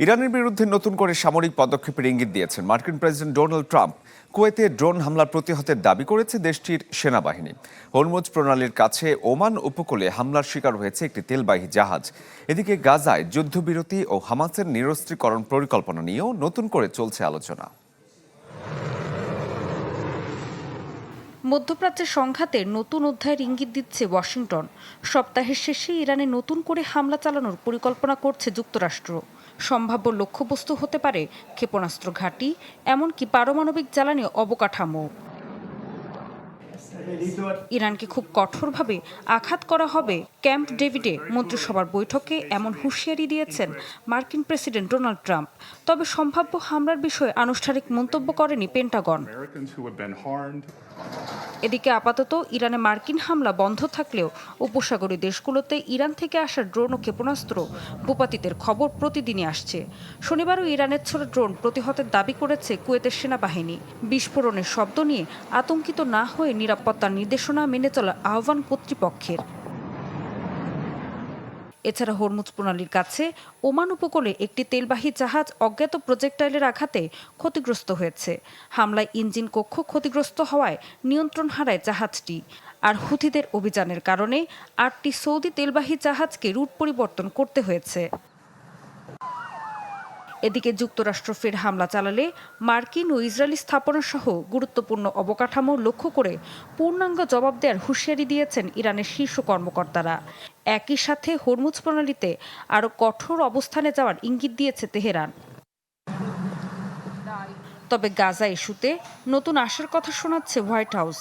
ইরানের বিরুদ্ধে নতুন করে সামরিক পদক্ষেপের ইঙ্গিত দিয়েছেন মার্কিন প্রেসিডেন্ট ডোনাল্ড ট্রাম্প। কুয়েতে ড্রোন হামলার প্রতিহতের দাবি করেছে দেশটির সেনাবাহিনী। হরমুজ প্রণালীর কাছে ওমান উপকূলে হামলার শিকার হয়েছে একটি তেলবাহী জাহাজ। এদিকে গাজায় যুদ্ধবিরতি ও হামাসের নিরস্ত্রীকরণ পরিকল্পনা নিয়েও নতুন করে চলছে আলোচনা। মধ্যপ্রাচ্যের সংঘাতের নতুন অধ্যায়ের ইঙ্গিত দিচ্ছে ওয়াশিংটন। সপ্তাহের শেষে ইরানে নতুন করে হামলা চালানোর পরিকল্পনা করছে যুক্তরাষ্ট্র। সম্ভাব্য লক্ষ্যবস্তু হতে পারে ক্ষেপণাস্ত্র ঘাঁটি, এমনকি পারমাণবিক জ্বালানি অবকাঠামো। ইরানকে খুব কঠোরভাবে আঘাত করা হবে ক্যাম্প ডেভিডে মন্ত্রিসভার বৈঠকে এমন হুঁশিয়ারি দিয়েছেন মার্কিন প্রেসিডেন্ট ডোনাল্ড ট্রাম্প। তবে সম্ভাব্য হামলার বিষয়ে আনুষ্ঠানিক মন্তব্য করেনি পেন্টাগন। এদিকে আপাতত ইরানে মার্কিন হামলা বন্ধ থাকলেও উপসাগরীয় দেশগুলোতে ইরান থেকে আসা ড্রোন ও ক্ষেপণাস্ত্র ভূপাতিতের খবর প্রতিদিনই আসছে। শনিবারও ইরানের ছোড়া ড্রোন প্রতিহতের দাবি করেছে কুয়েতের সেনাবাহিনী। বিস্ফোরণের শব্দ নিয়ে আতঙ্কিত না হয়ে নিরাপত্তার নির্দেশনা মেনে চলার আহ্বান কর্তৃপক্ষের। এছাড়া হরমুজ প্রণালীর কাছে ওমান উপকূলে একটি তেলবাহী জাহাজ অজ্ঞাত প্রজেক্টাইলের আঘাতে ক্ষতিগ্রস্ত হয়েছে। হামলায় ইঞ্জিন কক্ষ ক্ষতিগ্রস্ত হওয়ায় নিয়ন্ত্রণ হারায় জাহাজটি। আর হুথিদের অভিযানের কারণে 8টি সৌদি তেলবাহী জাহাজকে রুট পরিবর্তন করতে হয়েছে। এদিকে যুক্তরাষ্ট্র ফের হামলা চালালে মার্কিন ও ইসরায়েলি স্থাপনা সহ গুরুত্বপূর্ণ অবকাঠামো লক্ষ্য করে পূর্ণাঙ্গ জবাব দেওয়ার হুঁশিয়ারি দিয়েছেন ইরানের শীর্ষ কর্মকর্তারা। একই সাথে হরমুজ প্রণালীতে আরও কঠোর অবস্থানে যাওয়ার ইঙ্গিত দিয়েছে তেহরান। তবে গাজা ইস্যুতে নতুন আশার কথা শোনাচ্ছে হোয়াইট হাউস।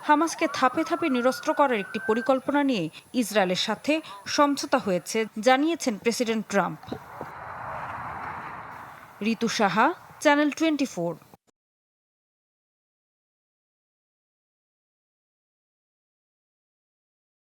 হামাসকে ধাপে ধাপে নিরস্ত্র করার একটি পরিকল্পনা নিয়ে ইসরায়েলের সাথে সমঝোতা হয়েছে জানিয়েছেন প্রেসিডেন্ট ট্রাম্প। ঋতু সাহা, চ্যানেল 24।